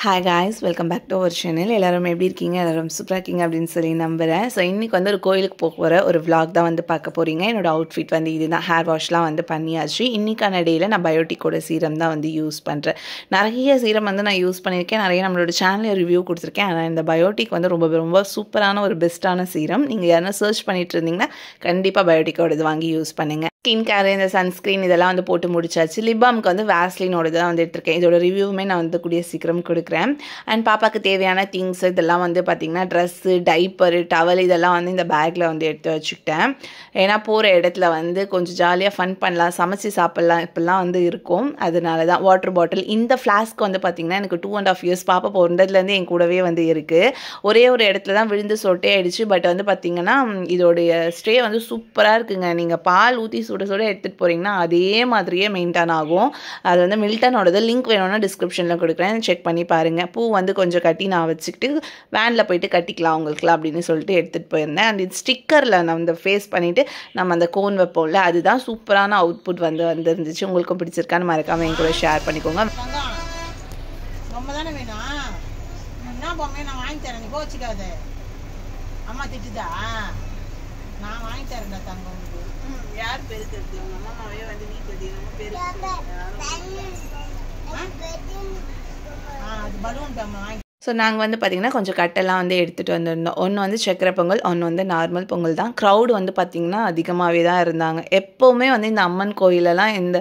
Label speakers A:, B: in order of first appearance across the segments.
A: Hi guys, welcome back to our channel. எல்லாரும் எப்படி இருக்கீங்க? எல்லாரும் சூப்பரா இருக்கீங்க அப்படின்னு சொல்லி நம்புறேன். ஸோ இன்னைக்கு வந்து ஒரு கோயிலுக்கு போகிற ஒரு vlog தான் வந்து பார்க்க போறீங்க. என்னோட அவுட்ஃபிட் வந்து இதுதான். ஹேர் வாஷ்லாம் வந்து பண்ணியாச்சு. இன்னைக்கான டேயில் நான் பயோட்டிக்கோட சீரம் தான் வந்து யூஸ் பண்ணுறேன். நிறைய சீரம் வந்து நான் யூஸ் பண்ணியிருக்கேன். நிறைய நம்மளோட சேனலில் ரிவ்யூ கொடுத்துருக்கேன். ஆனால் இந்த பயோட்டிக் வந்து ரொம்ப சூப்பரான ஒரு பெஸ்ட்டான சீரம். நீங்கள் யாரும் சர்ச் பண்ணிட்டு இருந்தீங்கன்னா கண்டிப்பாக பயோட்டிக்கோட இது வாங்கி யூஸ் பண்ணுங்கள். ஸ்கின் கேர் இந்த சன்ஸ்க்ரீன் இதெல்லாம் வந்து போட்டு முடிச்சாச்சு. லிப்பாமுக்கு வந்து வேஸ்லினோட தான் வந்து எடுத்திருக்கேன். இதோட ரிவ்யூவுமே நான் வந்து கூடிய சீக்கிரம் கொடுக்குறேன். அண்ட் பாப்பாவுக்கு தேவையான திங்ஸ் இதெல்லாம் வந்து பார்த்திங்கன்னா ட்ரெஸ்ஸு, டைப்பரு, டவல் இதெல்லாம் வந்து இந்த பேக்கில் வந்து எடுத்து வச்சுக்கிட்டேன். ஏன்னா போகிற இடத்துல வந்து கொஞ்சம் ஜாலியாக ஃபன் பண்ணலாம், சமைச்சு சாப்பிட்லாம் இப்படிலாம் வந்து இருக்கும். அதனால தான் வாட்டர் பாட்டில். இந்த ஃப்ளாஸ்க் வந்து பார்த்திங்கன்னா எனக்கு 2.5 years பாப்பா பிறந்ததுலேருந்து என் கூடவே வந்து இருக்குது. ஒரே ஒரு இடத்துல தான் விழுந்து சொட்டே ஆகிடுச்சு. பட் வந்து பார்த்திங்கன்னா இதோடைய ஸ்ட்ரே வந்து சூப்பராக இருக்குங்க. நீங்கள் பால் ஊற்றி சுட எடுத்துகிட்டு போகிறீங்கன்னா அதே மாதிரியே மெயின்டைன் ஆகும். அது வந்து மில்டனோடது. லிங்க் வேணும்னா டிஸ்கிரிப்ஷனில் கொடுக்குறேன், செக் பண்ணி பாருங்கள். பூ வந்து கொஞ்சம் கட்டி நான் வச்சுக்கிட்டு வேனில் போயிட்டு கட்டிக்கலாம் உங்களுக்குலாம் அப்படின்னு சொல்லிட்டு எடுத்துகிட்டு போயிருந்தேன். அண்ட் இது ஸ்டிக்கரில் நம்ம இந்த ஃபேஸ் பண்ணிவிட்டு நம்ம அந்த கோன் வைப்போம்ல, அதுதான் சூப்பரான அவுட்புட் வந்து வந்துருந்துச்சு. உங்களுக்கும் பிடிச்சிருக்கான்னு மறக்காமல் என் கூட ஷேர் பண்ணிக்கோங்க.
B: ரொம்ப தானே வேணும். என்ன பொம்மையை நான் வாங்கி தரேன், நீ போச்சுக்காது. அம்மா திட்டுதா? நான் வாங்கி தரேன்டா தங்கம். யார் பெருக்கிறது? உங்க அம்மாவே வந்து நீ பெருக்கிறது. அது பலூன் வாங்கி.
A: ஸோ நாங்கள் வந்து பார்த்திங்கன்னா கொஞ்சம் கட்டெல்லாம் வந்து எடுத்துகிட்டு வந்திருந்தோம். ஒன்று வந்து சக்கரை பொங்கல், ஒன்று வந்து நார்மல் பொங்கல் தான். க்ரௌடு வந்து பார்த்திங்கன்னா அதிகமாகவே தான் இருந்தாங்க. எப்போவுமே வந்து இந்த அம்மன் கோயிலெல்லாம் இந்த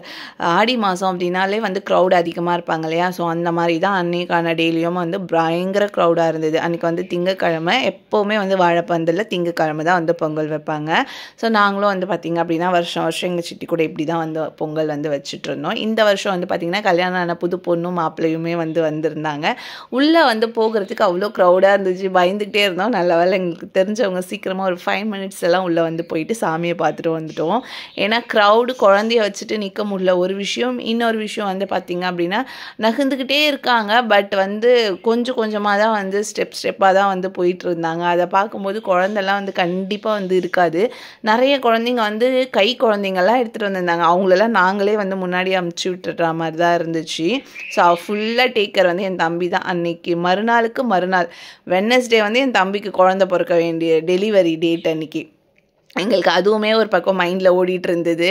A: ஆடி மாதம் அப்படின்னாலே வந்து க்ரௌடு அதிகமாக இருப்பாங்க இல்லையா? ஸோ அந்த மாதிரி தான் அன்றைக்கான டெய்லியும் வந்து பயங்கர க்ரௌடாக இருந்தது. அன்றைக்கி வந்து திங்கக்கிழமை, எப்போவுமே வந்து வாழைப்பந்தலில் திங்கக்கிழமை தான் வந்து பொங்கல் வைப்பாங்க. ஸோ நாங்களும் வந்து பார்த்திங்க அப்படின்னா வருஷம் எங்கள் சிட்டி கூட இப்படி தான் வந்து பொங்கல் வந்து வச்சுட்ருந்தோம். இந்த வருஷம் வந்து பார்த்திங்கன்னா கல்யாணம் ஆன புது பொண்ணும் மாப்பிள்ளையுமே வந்து வந்திருந்தாங்க. உள்ளே வந்து போகிறதுக்கு அவ்வளோ க்ரௌடாக இருந்துச்சு. பயந்துக்கிட்டே இருந்தோம். நல்ல வேலை எங்களுக்கு தெரிஞ்சவங்க சீக்கிரமாக ஒரு 5 minutes எல்லாம் உள்ளே வந்து போயிட்டு சாமியை பார்த்துட்டு வந்துட்டோம். ஏன்னா க்ரௌடு குழந்தைய வச்சுட்டு நிற்க முடியல ஒரு விஷயம். இன்னொரு விஷயம் வந்து பார்த்திங்க அப்படின்னா நகர்ந்துக்கிட்டே இருக்காங்க. பட் வந்து கொஞ்சம் கொஞ்சமாக தான் வந்து ஸ்டெப்பாக தான் வந்து போயிட்டு இருந்தாங்க. அதை பார்க்கும்போது குழந்தெல்லாம் வந்து கண்டிப்பாக வந்து இருக்காது. நிறைய குழந்தைங்க வந்து கை குழந்தைங்கள்லாம் எடுத்துகிட்டு வந்திருந்தாங்க. அவங்களெல்லாம் நாங்களே வந்து முன்னாடி அமுச்சு விட்டுற மாதிரி தான் இருந்துச்சு. ஸோ ஃபுல்லாக டேக்கர் வந்து என் தம்பி தான். அன்னைக்கு மறுநாள் வெட்னஸ்டே வந்து என் தம்பிக்கு குழந்தை பிறக்க வேண்டிய டெலிவரி டேட் அன்னைக்கு. எங்களுக்கு அதுவுமே ஒரு பக்கம் மைண்டில் ஓடிட்டு இருந்தது.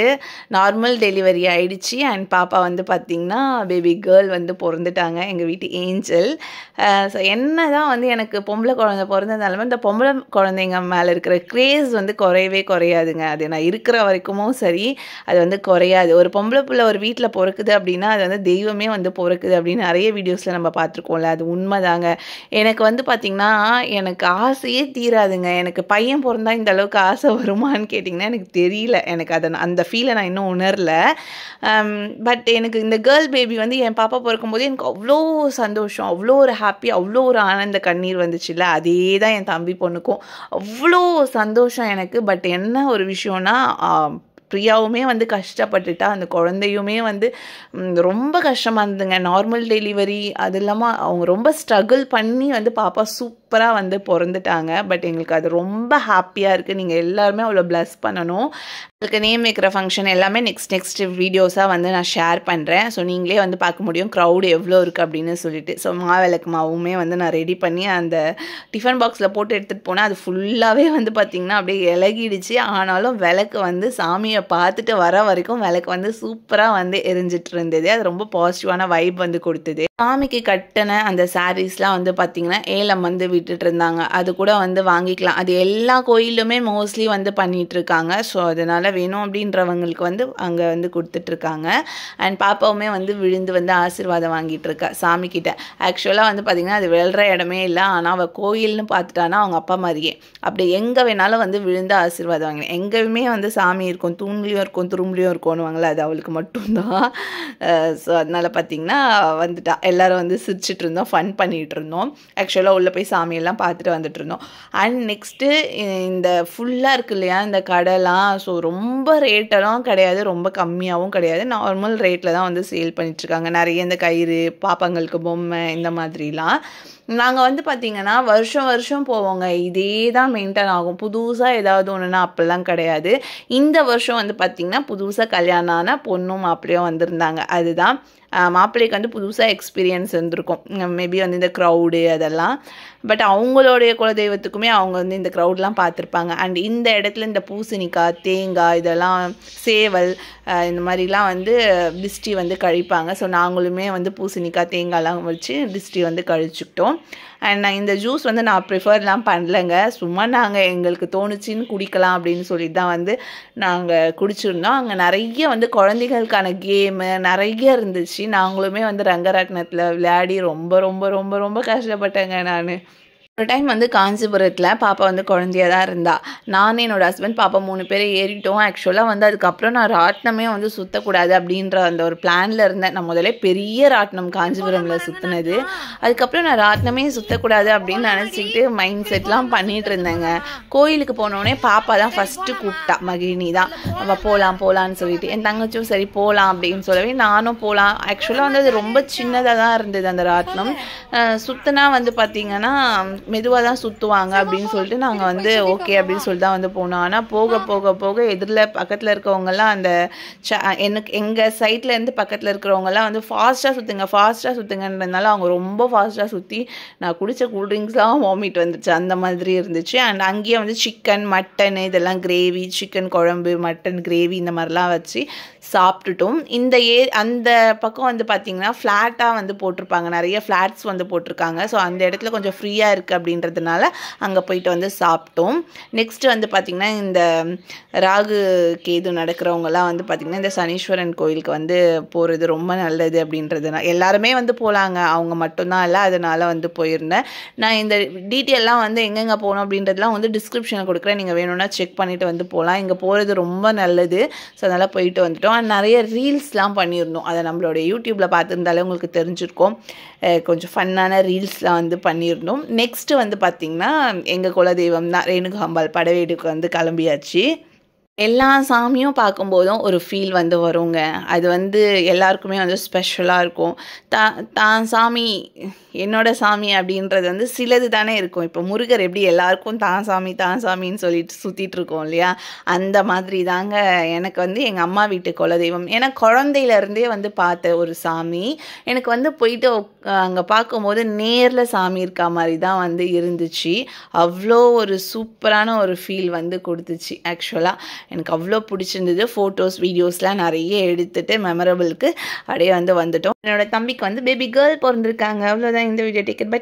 A: நார்மல் டெலிவரி ஆகிடுச்சு. அண்ட் பாப்பா வந்து பார்த்திங்கன்னா பேபி கேர்ள் வந்து பிறந்துட்டாங்க, எங்கள் வீட்டு ஏஞ்சல். ஸோ என்ன தான் வந்து எனக்கு பொம்பளை குழந்தை பிறந்ததாலுமே இந்த பொம்பளை குழந்தைங்க மேலே இருக்கிற க்ரேஸ் வந்து குறையாதுங்க. அது நான் இருக்கிற வரைக்குமும் சரி, அது வந்து குறையாது. ஒரு பொம்பளை பிள்ளை ஒரு வீட்டில் பிறக்குது அப்படின்னா அது வந்து தெய்வமே வந்து பிறக்குது அப்படின்னு நிறைய வீடியோஸில் நம்ம பார்த்துருக்கோம்ல, அது உண்மைதாங்க. எனக்கு வந்து பார்த்திங்கன்னா எனக்கு ஆசையே தீராதுங்க. எனக்கு பையன் பிறந்தா இந்த அளவுக்கு ஆசை வருமானு கேட்டிங்கன்னா எனக்கு தெரியல. எனக்கு அந்த ஃபீலை நான் இன்னும் உணரல. பட் எனக்கு இந்த கேர்ள் பேபி வந்து என் பாப்பா பிறக்கும்போது எனக்கு அவ்வளோ சந்தோஷம், அவ்வளோ ஒரு ஹாப்பி, அவ்வளோ ஒரு ஆனந்த கண்ணீர் வந்துச்சுல்ல. அதே தான் என் தம்பி பொண்ணுக்கும் அவ்வளோ சந்தோஷம் எனக்கு. பட் என்ன ஒரு விஷயம்னா பிரியாவுமே வந்து கஷ்டப்பட்டுட்டா, அந்த குழந்தையுமே வந்து ரொம்ப கஷ்டமாக இருந்ததுங்க. நார்மல் டெலிவரி அது இல்லாமல் அவங்க ரொம்ப ஸ்ட்ரகிள் பண்ணி வந்து பாப்பா சூப்பராக வந்து பிறந்துட்டாங்க. பட் எங்களுக்கு அது ரொம்ப ஹாப்பியாக இருக்குது. நீங்கள் எல்லாருமே அவ்வளோ ப்ளஸ் பண்ணணும். உங்களுக்கு நேம் வைக்கிற ஃபங்க்ஷன் எல்லாமே நெக்ஸ்ட் வீடியோஸாக வந்து நான் ஷேர் பண்ணுறேன். ஸோ நீங்களே வந்து பார்க்க முடியும் க்ரௌடு எவ்வளோ இருக்குது அப்படின்னு சொல்லிட்டு. ஸோ விளக்கு மாவுமே வந்து நான் ரெடி பண்ணி அந்த டிஃபன் பாக்ஸில் போட்டு எடுத்துகிட்டு போனேன். அது ஃபுல்லாகவே வந்து பார்த்திங்கன்னா அப்படியே இலகிடுச்சு. ஆனாலும் விளக்கு வந்து சாமியை பார்த்துட்டு வர வரைக்கும் விளக்கு வந்து சூப்பராக வந்து எரிஞ்சிட்டு இருந்தது. அது ரொம்ப பாசிட்டிவான வைப் வந்து கொடுத்தது. சாமிக்கு கட்டின அந்த சாரீஸ்லாம் வந்து பார்த்திங்கன்னா ஏலம் வந்து விட்டுட்டு இருந்தாங்க. அது கூட வந்து வாங்கிக்கலாம். அது எல்லா கோயிலுமே மோஸ்ட்லி வந்து பண்ணிகிட்ருக்காங்க. ஸோ அதனால் வேணும் அப்படின்றவங்களுக்கு வந்து அங்கே வந்து கொடுத்துட்ருக்காங்க. அண்ட் பாப்பாவுமே வந்து விழுந்து வந்து ஆசீர்வாதம் வாங்கிட்டு இருக்கா சாமிக்கிட்ட. ஆக்சுவலாக வந்து பார்த்திங்கன்னா அது விழுற இடமே இல்லை. ஆனால் அவள் கோயில்னு பார்த்துட்டானா அவங்க அப்பா மாதிரியே அப்படி எங்கே வேணாலும் வந்து விழுந்து ஆசீர்வாதம் வாங்கினேன். எங்கேயுமே வந்து சாமி இருக்கும், தூண்லேயும் இருக்கும், துரும்புலையும் இருக்கும்னுவாங்களே, அது அவளுக்கு மட்டும்தான். ஸோ அதனால் பார்த்திங்கன்னா வந்துட்டா. எல்லோரும் வந்து சிரிச்சிட்டு இருந்தோம், ஃபன் பண்ணிகிட்டு இருந்தோம். ஆக்சுவலாக உள்ளே போய் சாமியெல்லாம் பார்த்துட்டு வந்துட்டு இருந்தோம். அண்ட் நெக்ஸ்ட்டு இந்த ஃபுல்லாக இருக்கு இல்லையா இந்த கடைலாம். ஸோ ரொம்ப ரேட்டெல்லாம் கிடையாது, ரொம்ப கம்மியாகவும் கிடையாது, நார்மல் ரேட்டில் தான் வந்து சேல் பண்ணிகிட்ருக்காங்க. நிறைய இந்த கயிறு, பாப்பாங்களுக்கு பொம்மை இந்த மாதிரிலாம். நாங்கள் வந்து பார்த்திங்கன்னா வருஷம் வருஷம் போவோங்க. இதே தான் மெயின்டைன் ஆகும். புதுசாக ஏதாவது ஒன்றுனா அப்படிலாம் கிடையாது. இந்த வருஷம் வந்து பார்த்திங்கன்னா புதுசாக கல்யாணம் ஆன பொண்ணும் மாப்பிள்ளையும் வந்திருந்தாங்க. அதுதான் மாப்பிள்ளைக்கு வந்து புதுசாக எக்ஸ்பீரியன்ஸ் இருந்திருக்கும். மேபி வந்து இந்த க்ரௌடு அதெல்லாம். பட் அவங்களுடைய குலதெய்வத்துக்குமே அவங்க வந்து இந்த க்ரௌட்லாம் பார்த்துருப்பாங்க. அண்ட் இந்த இடத்துல இந்த பூசணிக்காய், தேங்காய், இதெல்லாம் சேவல், இந்த மாதிரிலாம் வந்து டிஸ்ட்ரி வந்து கழிப்பாங்க. ஸோ நாங்களுமே வந்து பூசணிக்காய், தேங்காய்லாம் வச்சு டிஸ்ட்ரி வந்து கழிச்சுக்கிட்டோம். அண்ட் நான் இந்த ஜூஸ் வந்து நான் ப்ரிஃபர்லாம் பண்ணலைங்க. சும்மா நாங்கள் எங்களுக்கு தோணுச்சின்னு குடிக்கலாம் அப்படின்னு சொல்லிட்டு தான் வந்து நாங்கள் குடிச்சிருந்தோம். அங்கே நிறைய வந்து குழந்தைகளுக்கான கேமு நிறைய இருந்துச்சு. நாங்களுமே வந்து ரங்கராட்டினத்தில் விளையாடி ரொம்ப ரொம்ப ரொம்ப ரொம்ப கஷ்டப்பட்டேங்க நான். ஒரு டைம் வந்து காஞ்சிபுரத்தில் பாப்பா வந்து குழந்தையாக தான் இருந்தா. நான் என்னோடய ஹஸ்பண்ட் பாப்பா 3 பேர் ஏறிட்டோம். ஆக்சுவலாக வந்து அதுக்கப்புறம் நான் ராட்டினமே வந்து சுற்றக்கூடாது அப்படின்ற அந்த ஒரு பிளானில் இருந்தேன். நான் முதல்ல பெரிய ராட்டினம் காஞ்சிபுரமில் சுற்றினது. அதுக்கப்புறம் நான் ராட்டினமே சுற்றக்கூடாது அப்படின்னு நினச்சிக்கிட்டு மைண்ட் செட்லாம் பண்ணிகிட்டு இருந்தேங்க. கோயிலுக்கு போனோடனே பாப்பா தான் ஃபஸ்ட்டு கூப்பிட்டா, மகிழினி தான். அவள் போகலான்னு சொல்லிட்டு என் தங்கச்சும் சரி போகலாம் அப்படின்னு சொல்லவே நானும் போகலாம். ஆக்சுவலாக வந்து அது ரொம்ப சின்னதாக தான் இருந்தது அந்த ராட்டினம். சுற்றினா வந்து பார்த்திங்கன்னா மெதுவாக தான் சுற்றுவாங்க அப்படின்னு சொல்லிட்டு நாங்கள் வந்து ஓகே அப்படின்னு சொல்லிட்டு தான் வந்து போனோம். ஆனால் போக போக போக எதிரில் பக்கத்தில் இருக்கவங்கெல்லாம் அந்த எங்கள் சைட்லேருந்து பக்கத்தில் இருக்கிறவங்கெல்லாம் வந்து ஃபாஸ்ட்டாக சுற்றுங்கன்றதுனால அவங்க ரொம்ப ஃபாஸ்ட்டாக சுற்றி நான் குடித்த கூல்ட்ரிங்க்ஸ்லாம் வாமிட் வந்துச்சு. அந்த மாதிரி இருந்துச்சு. அண்ட் அங்கேயே வந்து சிக்கன், மட்டன், இதெல்லாம் கிரேவி, சிக்கன் குழம்பு, மட்டன் கிரேவி இந்த மாதிரிலாம் வச்சு சாப்பிட்டுட்டோம். அந்த பக்கம் வந்து பார்த்திங்கன்னா ஃப்ளாட்டாக வந்து போட்டிருப்பாங்க, நிறைய ஃப்ளாட்ஸ் வந்து போட்டிருக்காங்க. ஸோ அந்த இடத்துல கொஞ்சம் ஃப்ரீயாக இருக்குது அப்படின்றதுனால அங்கே போயிட்டு வந்து சாப்பிட்டோம். நெக்ஸ்ட்டு வந்து பார்த்திங்கன்னா இந்த ராகு கேது நடக்கிறவங்கலாம் வந்து பார்த்திங்கன்னா இந்த சனீஸ்வரன் கோயிலுக்கு வந்து போகிறது ரொம்ப நல்லது அப்படின்றதுனால எல்லாருமே வந்து போகலாங்க, அவங்க மட்டும்தான் இல்லை, அதனால் வந்து போயிருந்தேன். நான் இந்த டீட்டெயிலாம் வந்து எங்கெங்கே போகணும் அப்படின்றதுலாம் வந்து டிஸ்கிரிப்ஷனில் கொடுக்குறேன். நீங்கள் வேணும்னா செக் பண்ணிவிட்டு வந்து போகலாம். இங்கே போகிறது ரொம்ப நல்லது. ஸோ அதனால் போயிட்டு வந்துட்டோம். நிறைய ரீல்ஸ்லாம் பண்ணியிருந்தோம். அதை நம்மளோட யூடியூப்பில் பார்த்துருந்தாலே உங்களுக்கு தெரிஞ்சிருக்கும். கொஞ்சம் ஃபன்னான ரீல்ஸ்லாம் வந்து பண்ணியிருந்தோம். நெக்ஸ்ட்டு வந்து பார்த்திங்கன்னா எங்கள் குலதெய்வம் தான் ரேணுகாம்பாள் படவேடுக்கு வந்து கிளம்பியாச்சு. எல்லா சாமியும் பார்க்கும்போதும் ஒரு ஃபீல் வந்து வருங்க. அது வந்து எல்லாருக்குமே வந்து ஸ்பெஷலாக இருக்கும். தான் சாமி என்னோட சாமி அப்படின்றது வந்து சிலது தானே இருக்கும். இப்போ முருகர் எப்படி எல்லாருக்கும் தான் சாமின்னு சொல்லிட்டு சுற்றிட்டு இருக்கோம் இல்லையா, அந்த மாதிரி தாங்க எனக்கு வந்து எங்கள் அம்மா வீட்டு குலதெய்வம். ஏன்னா குழந்தையிலேருந்தே வந்து பார்த்த ஒரு சாமி. எனக்கு வந்து போயிட்டு அங்கே பார்க்கும்போது நேரில் சாமி இருக்கா மாதிரி தான் வந்து இருந்துச்சு. அவ்வளோ ஒரு சூப்பரான ஒரு ஃபீல் வந்து கொடுத்துச்சு. ஆக்சுவலாக எனக்கு அவ்வளோ பிடிச்சிருந்தது. ஃபோட்டோஸ், வீடியோஸ்லாம் நிறைய எடுத்துகிட்டு மெமரபிளுக்கு அப்படியே வந்து வந்துட்டோம். என்னோட தம்பிக்கு வந்து பேபி கேர்ள் பிறந்திருக்காங்க. அவ்வளோதான் இந்த வீடியோ. Take it by.